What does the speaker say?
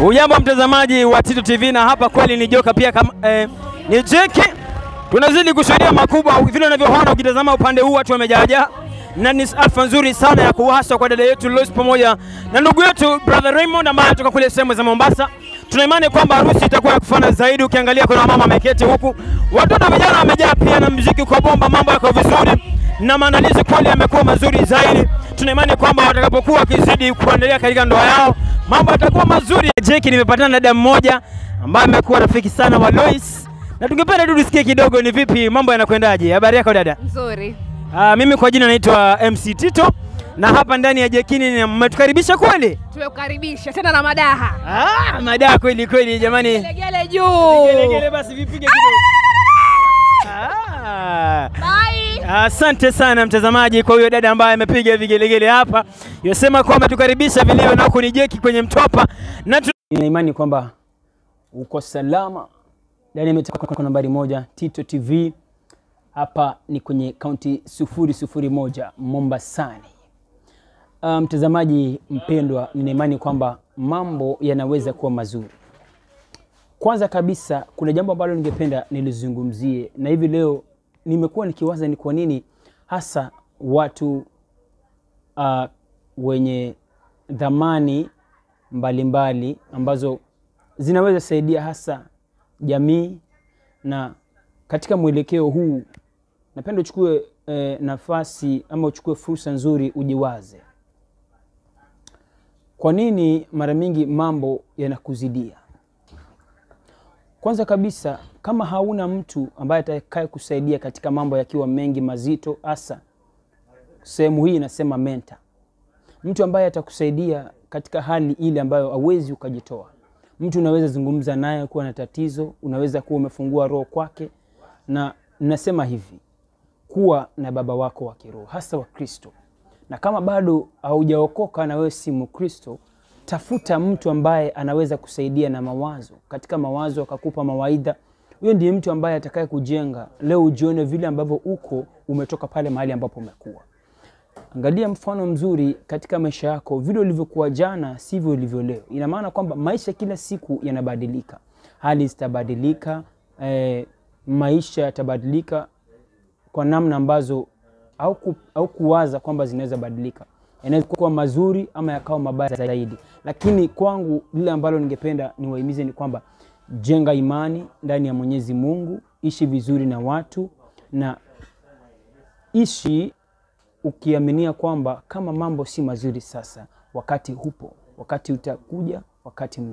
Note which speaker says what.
Speaker 1: Ujambo mtazamaji wa Tito TV, na hapa kweli ni joka pia kama ni Jeki. Tunazidi kushuhudia makubwa vile unavyoona ukitazama upande huu watu wamejaa, na ni alfa nzuri sana ya kuwasa kwa dada yetu Lois pamoja na ndugu yetu brother Raymond ambaye anatoka kule sehemu za Mombasa. Tuna imani kwamba harusi itakuwa ya kufana zaidi. Ukiangalia kuna mama ameketi huku, watoto vijana wamejaa pia, na muziki kwa bomba, mambo yako vizuri na maandalizi kweli yamekuwa mazuri zaidi. Tuna imani kwamba watakapokuwa kizidi kuendelea katika ndoa yao mambo yatakuwa mazuri. Jeki, nimepatana na dada mmoja ambaye amekuwa rafiki sana wa Lois, na tungependa tu tusikie kidogo ni vipi mambo yanakwendaje. Habari yako dada?
Speaker 2: Nzuri.
Speaker 1: Mimi kwa jina naitwa MC Tito, na hapa ndani ya Jekini mmetukaribisha kweli?
Speaker 2: Tumekukaribisha tena na madaha.
Speaker 1: Madaha kweli kweli jamani.
Speaker 2: Gelegele juu.
Speaker 1: Gelegele basi vipige kidogo.
Speaker 2: Bye.
Speaker 1: Asante sana mtazamaji kwa huyo dada ambaye amepiga vigelegele hapa. Yosema kwamba tukaribisha vilivyo, na huko ni Jeki kwenye Mtopa, na nina imani kwamba uko salama. Dada imetoka kwa nambari 1 Tito TV. Hapa ni kwenye kaunti 001 Mombasani. Mtazamaji mpendwa, nina imani kwamba mambo yanaweza kuwa mazuri. Kwanza kabisa kuna jambo ambalo ningependa nilizungumzie, na hivi leo nimekuwa nikiwaza ni kwa nini hasa watu wenye dhamani mbalimbali ambazo zinaweza saidia hasa jamii, na katika mwelekeo huu napenda uchukue nafasi ama uchukue fursa nzuri ujiwaze. Kwa nini mara mingi mambo yanakuzidia? Kwanza kabisa, kama hauna mtu ambaye atakaye kusaidia katika mambo yakiwa mengi mazito, hasa sehemu hii inasema mentor, mtu ambaye atakusaidia katika hali ile ambayo hauwezi ukajitoa. Mtu unaweza zungumza naye kuwa na tatizo, unaweza kuwa umefungua roho kwake, na nasema hivi, kuwa na baba wako wa kiroho hasa wa Kristo. Na kama bado haujaokoka na wewe si Mkristo, tafuta mtu ambaye anaweza kusaidia na mawazo. Katika mawazo akakupa mawaidha. Huyo ndiye mtu ambaye atakaye kujenga leo ujione vile ambavyo uko umetoka pale mahali ambapo umekuwa. Angalia mfano mzuri katika maisha yako, vile ulivyokuwa jana sivyo ulivyo leo. Ina maana kwamba maisha kila siku yanabadilika. Hali zitabadilika, maisha yatabadilika kwa namna ambazo au kuwaza kwamba zinaweza badilika. Yanaweza kuwa mazuri ama yakawa mabaya zaidi. Lakini kwangu lile ambalo ningependa niwahimize ni kwamba jenga imani ndani ya Mwenyezi Mungu, ishi vizuri na watu, na ishi ukiaminia kwamba kama mambo si mazuri sasa, wakati upo, wakati utakuja, wakati